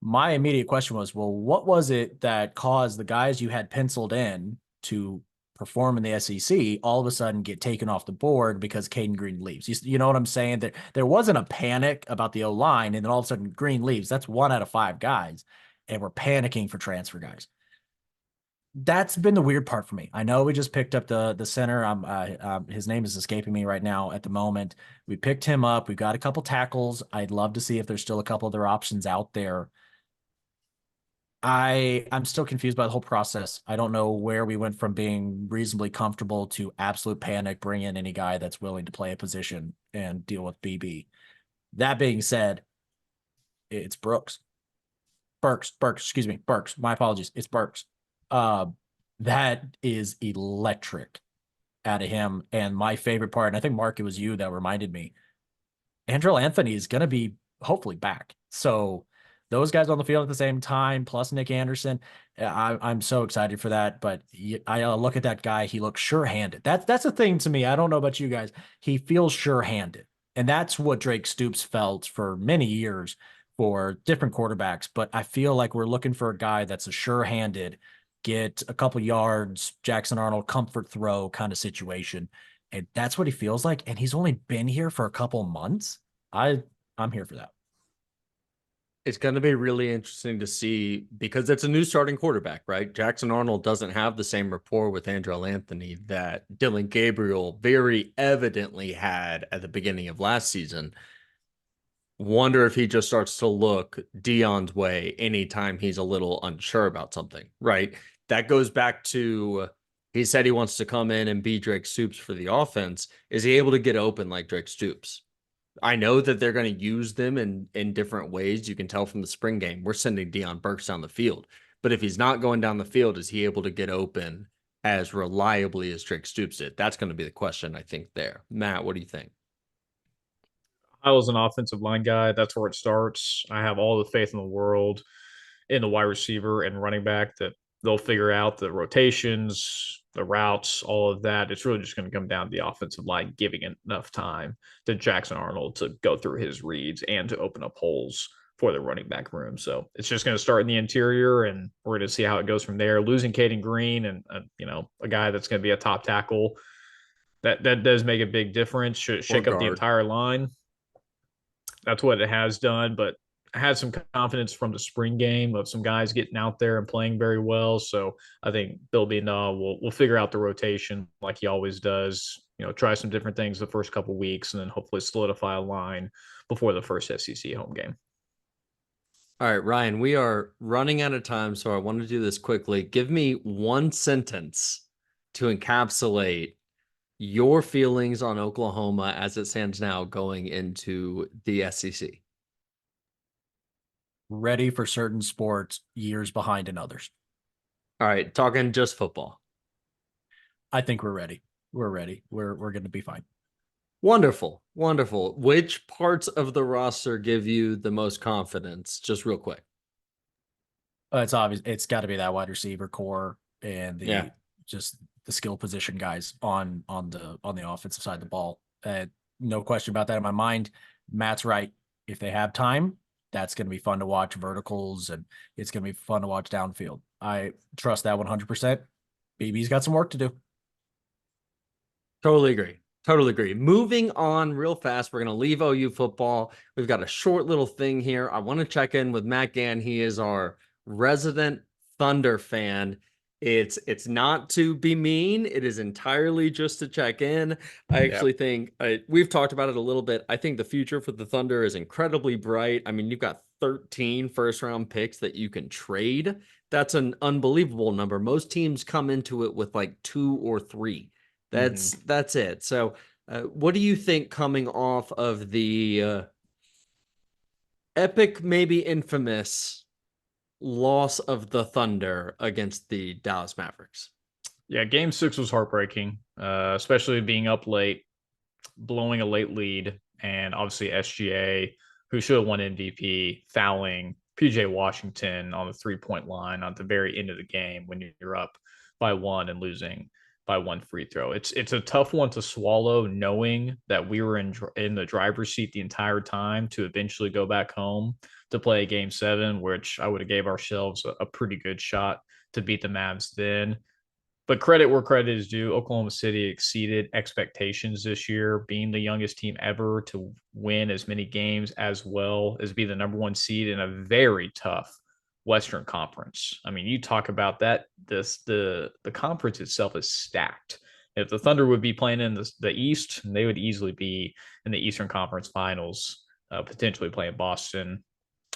My immediate question was, well, what was it that caused the guys you had penciled in to perform in the SEC all of a sudden get taken off the board because Caden Green leaves? You know what I'm saying? There wasn't a panic about the O-line, and then all of a sudden Green leaves. That's 1 out of 5 guys, and we're panicking for transfer guys. That's been the weird part for me. I know we just picked up the center. His name is escaping me right now at the moment. We picked him up. We've got a couple tackles. I'd love to see if there's still a couple other options out there. I'm still confused by the whole process. I don't know where we went from being reasonably comfortable to absolute panic, bring in any guy that's willing to play a position and deal with BB. That being said, it's Burks, excuse me, Burks. My apologies. It's Burks. Uh, that is electric out of him. And my favorite part, and I think, Mark, it was you that reminded me, Andrell Anthony is going to be hopefully back. So those guys on the field at the same time, plus Nick Anderson, I'm so excited for that. But I look at that guy; he looks sure-handed. That's the thing to me. I don't know about you guys. He feels sure-handed, and that's what Drake Stoops felt for many years for different quarterbacks. But I feel like we're looking for a guy that's a sure-handed, get a couple yards, Jackson Arnold comfort throw kind of situation. And that's what he feels like. And he's only been here for a couple months. I'm here for that. It's going to be really interesting to see because it's a new starting quarterback, right? Jackson Arnold doesn't have the same rapport with Andrell Anthony that Dylan Gabriel very evidently had at the beginning of last season. Wonder if he just starts to look Dion's way anytime he's a little unsure about something, right? That goes back to he said he wants to come in and be Drake Stoops for the offense. Is he able to get open like Drake Stoops? I know that they're going to use them in different ways. You can tell from the spring game. We're sending Deion Burks down the field. But if he's not going down the field, is he able to get open as reliably as Drake Stoops did? That's going to be the question, I think, there. Matt, what do you think? I was an offensive line guy. That's where it starts. I have all the faith in the world in the wide receiver and running back that they'll figure out the rotations, the routes, all of that. It's really just going to come down to the offensive line giving enough time to Jackson Arnold to go through his reads and to open up holes for the running back room. So it's just going to start in the interior, and we're going to see how it goes from there. Losing Caden Green and a guy that's going to be a top tackle, that does make a big difference. Should shake up the entire line. That's what it has done, but I had some confidence from the spring game of some guys getting out there and playing very well. So I think Bill Benaw will figure out the rotation like he always does. Try some different things the first couple of weeks, and then hopefully solidify a line before the first SEC home game. All right, Ryan, we are running out of time, so I want to do this quickly. Give me one sentence to encapsulate your feelings on Oklahoma as it stands now going into the SEC. Ready for certain sports, years behind in others. All right, talking just football. I think we're ready. We're ready. We're going to be fine. Wonderful. Wonderful. Which parts of the roster give you the most confidence? Just real quick. It's obvious. It's got to be that wide receiver core and just the skill position guys on the offensive side of the ball. No question about that in my mind. Matt's right. If they have time, that's going to be fun to watch verticals, and it's going to be fun to watch downfield. I trust that 100%. BB's got some work to do. Totally agree. Totally agree. Moving on real fast, we're going to leave OU football. We've got a short little thing here. I want to check in with Matt Gann. He is our resident Thunder fan. It's not to be mean. It is entirely just to check in. I actually think we've talked about it a little bit. I think the future for the Thunder is incredibly bright. I mean, you've got 13 first-round picks that you can trade. That's an unbelievable number. Most teams come into it with like 2 or 3. That's it. So what do you think coming off of the epic, maybe infamous loss of the Thunder against the Dallas Mavericks? Yeah, game 6 was heartbreaking, especially being up late, blowing a late lead, and obviously SGA, who should have won MVP, fouling PJ Washington on the 3-point line at the very end of the game when you're up by 1 and losing by 1 free throw. It's a tough one to swallow, knowing that we were in the driver's seat the entire time to eventually go back home to play game 7, which I would have gave ourselves a pretty good shot to beat the Mavs then. But credit where credit is due. Oklahoma City exceeded expectations this year, being the youngest team ever to win as many games as well as be the number 1 seed in a very tough Western Conference. I mean, you talk about that. The conference itself is stacked. If the Thunder would be playing in the East, they would easily be in the Eastern Conference Finals, potentially playing Boston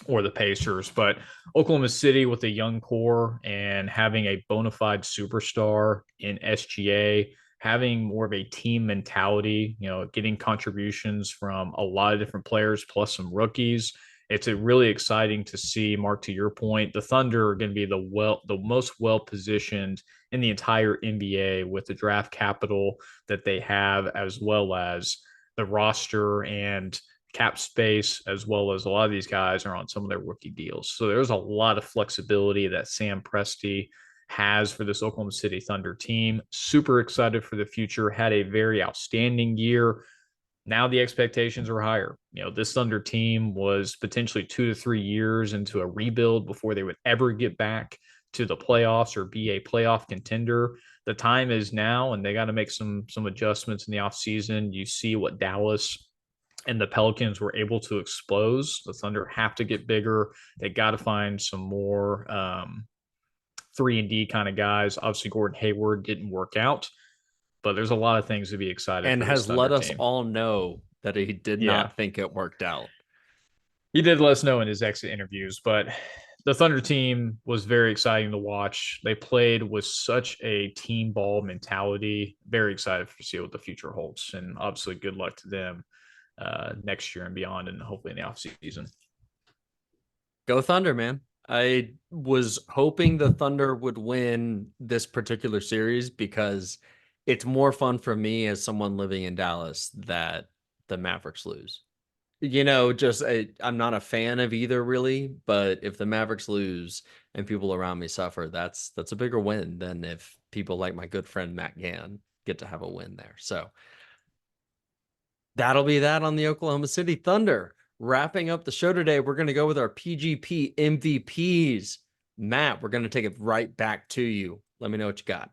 or the Pacers. But Oklahoma City with a young core and having a bona fide superstar in SGA, having more of a team mentality, getting contributions from a lot of different players plus some rookies. It's really exciting to see, Mark, to your point, the Thunder are going to be the most well positioned in the entire NBA with the draft capital that they have, as well as the roster and cap space, as well as a lot of these guys are on some of their rookie deals. So there's a lot of flexibility that Sam Presti has for this Oklahoma City Thunder team. Super excited for the future. Had a very outstanding year. Now the expectations are higher. This Thunder team was potentially 2 to 3 years into a rebuild before they would ever get back to the playoffs or be a playoff contender. The time is now, and they got to make some adjustments in the offseason. You see what Dallas and the Pelicans were able to expose. The Thunder have to get bigger. They got to find some more 3-and-D kind of guys. Obviously, Gordon Hayward didn't work out, but there's a lot of things to be excited and for has this Thunder let us team. all know that he did not think it worked out. He did let us know in his exit interviews, but the Thunder team was very exciting to watch. They played with such a team ball mentality. Very excited to see what the future holds, and obviously good luck to them next year and beyond, and hopefully in the offseason. Go Thunder, man. I was hoping the Thunder would win this particular series because it's more fun for me as someone living in Dallas that the Mavericks lose. I'm not a fan of either really, but if the Mavericks lose and people around me suffer, that's a bigger win than if people like my good friend Matt Gann get to have a win there. So that'll be that on the Oklahoma City Thunder. Wrapping up the show today, we're going to go with our PGP MVPs. Matt, we're going to take it right back to you. Let me know what you got.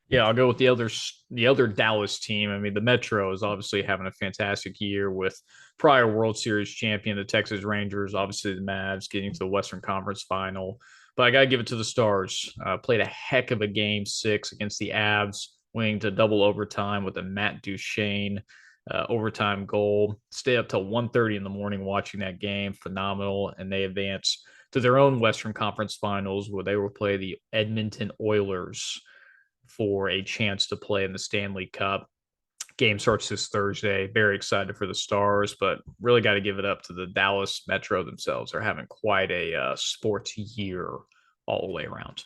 Yeah, I'll go with the other Dallas team. I mean, the Metro is obviously having a fantastic year with prior World Series champion, the Texas Rangers, obviously the Mavs getting to the Western Conference Final. But I got to give it to the Stars. Played a heck of a Game 6 against the Avs, winning to double overtime with a Matt Duchene overtime goal. Stay up till 1:30 in the morning watching that game. Phenomenal. And they advance to their own Western Conference Finals where they will play the Edmonton Oilers for a chance to play in the Stanley Cup. Game starts this Thursday. Very excited for the Stars, but really got to give it up to the Dallas Metro themselves. They're having quite a sports year all the way around.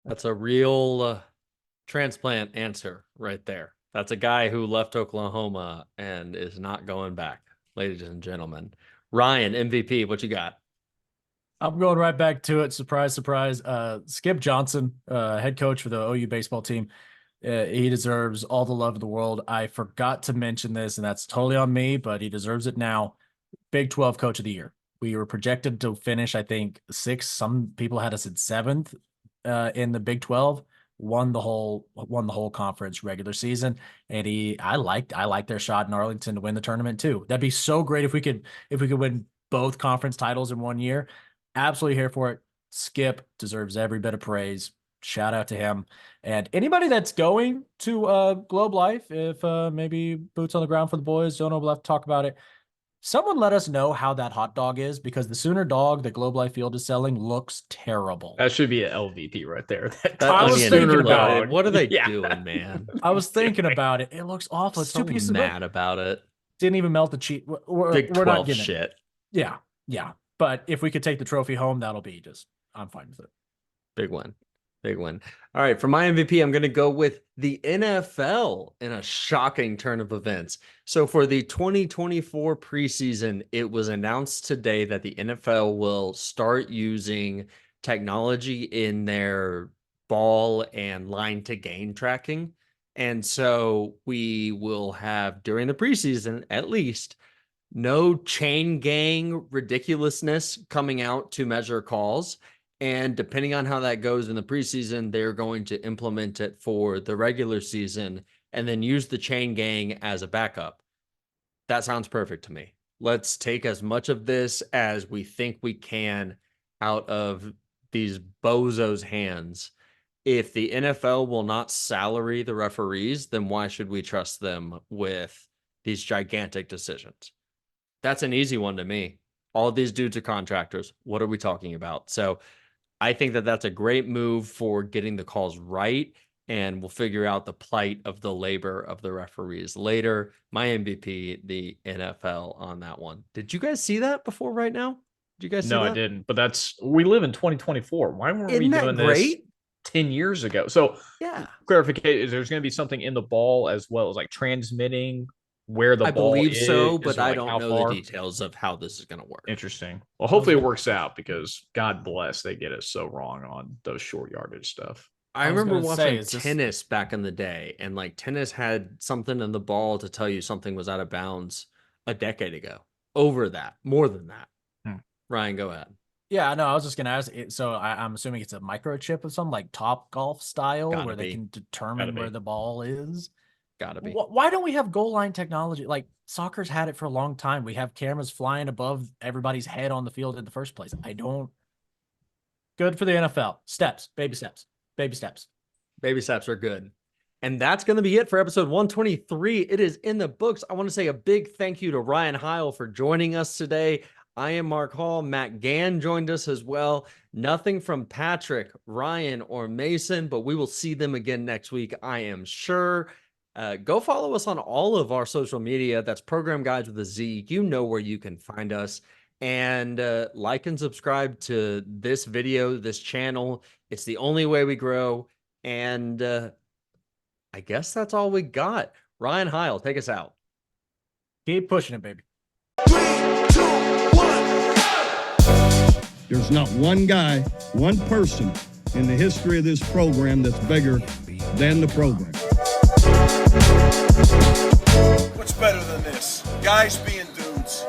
That's a real transplant answer right there. That's a guy who left Oklahoma and is not going back, ladies and gentlemen. Ryan, MVP, what you got? I'm going right back to it. Surprise, surprise. Skip Johnson, head coach for the OU baseball team. He deserves all the love of the world. I forgot to mention this, and that's totally on me, but he deserves it now. Big 12 coach of the year. We were projected to finish, I think, 6th. Some people had us at 7th in the Big 12. Won the whole conference regular season, and I like their shot in Arlington to win the tournament too. That'd be so great if we could win both conference titles in one year. Absolutely here for it. Skip deserves every bit of praise. Shout out to him. And anybody that's going to Globe Life, if maybe boots on the ground for the boys, don't know, we'll have to talk about it. Someone let us know how that hot dog is, because the Sooner dog that Globe Life Field is selling looks terrible. That should be an LVP right there. I was thinking about it. What are they doing, man? I was thinking about it. It looks awful. It's so 2 pieces mad about it. Didn't even melt the cheese. Big 12 not getting shit. it. Yeah. But if we could take the trophy home, that'll be I'm fine with it. Big one. Big one. All right, for my MVP, I'm going to go with the NFL in a shocking turn of events. So for the 2024 preseason, it was announced today that the NFL will start using technology in their ball and line to gain tracking. And so we will have, during the preseason, at least, no chain gang ridiculousness coming out to measure calls. And depending on how that goes in the preseason, they're going to implement it for the regular season and then use the chain gang as a backup. That sounds perfect to me. Let's take as much of this as we think we can out of these bozos' hands. If the NFL will not salary the referees, then why should we trust them with these gigantic decisions? That's an easy one to me. All these dudes are contractors. What are we talking about? So I think that that's a great move for getting the calls right, and we'll figure out the plight of the labor of the referees later. My MVP, the NFL on that one. Did you guys see that before right now? Did you guys see No, that? I didn't. But we live in 2024. Why weren't Isn't we that doing great? this 10 years ago? So Yeah. clarification, there's going to be something in the ball as well as like transmitting where the I ball believe is, so, but or I like don't how know far. the details of how this is going to work. Interesting. Well, hopefully it works out, because God bless, they get us so wrong on those short yardage stuff. I I was remember gonna say, watching is this- tennis back in the day, and like tennis had something in the ball to tell you something was out of bounds a decade ago. Over that, more than that. Ryan, go ahead. Yeah, no, I was just gonna ask. So I'm assuming it's a microchip of some like Top Golf style, Gotta where they be. can determine where the ball is. Gotta be. Why don't we have goal line technology? Like soccer's had it for a long time. We have cameras flying above everybody's head on the field in the first place. I don't. Good for the NFL. Steps, baby steps, baby steps. Baby steps are good. And that's going to be it for episode 123. It is in the books. I want to say a big thank you to Ryan Hile for joining us today. I am Mark Hall. Matt Gann joined us as well. Nothing from Patrick, Ryan, or Mason, but we will see them again next week, I am sure. Go follow us on all of our social media. That's Program Guyz with a Z. You know where you can find us. And like and subscribe to this video, this channel. It's the only way we grow. And I guess that's all we got. Ryan Hile, take us out. Keep pushing it, baby. There's not one guy, one person in the history of this program that's bigger than the program. What's better than this? Guys being dudes.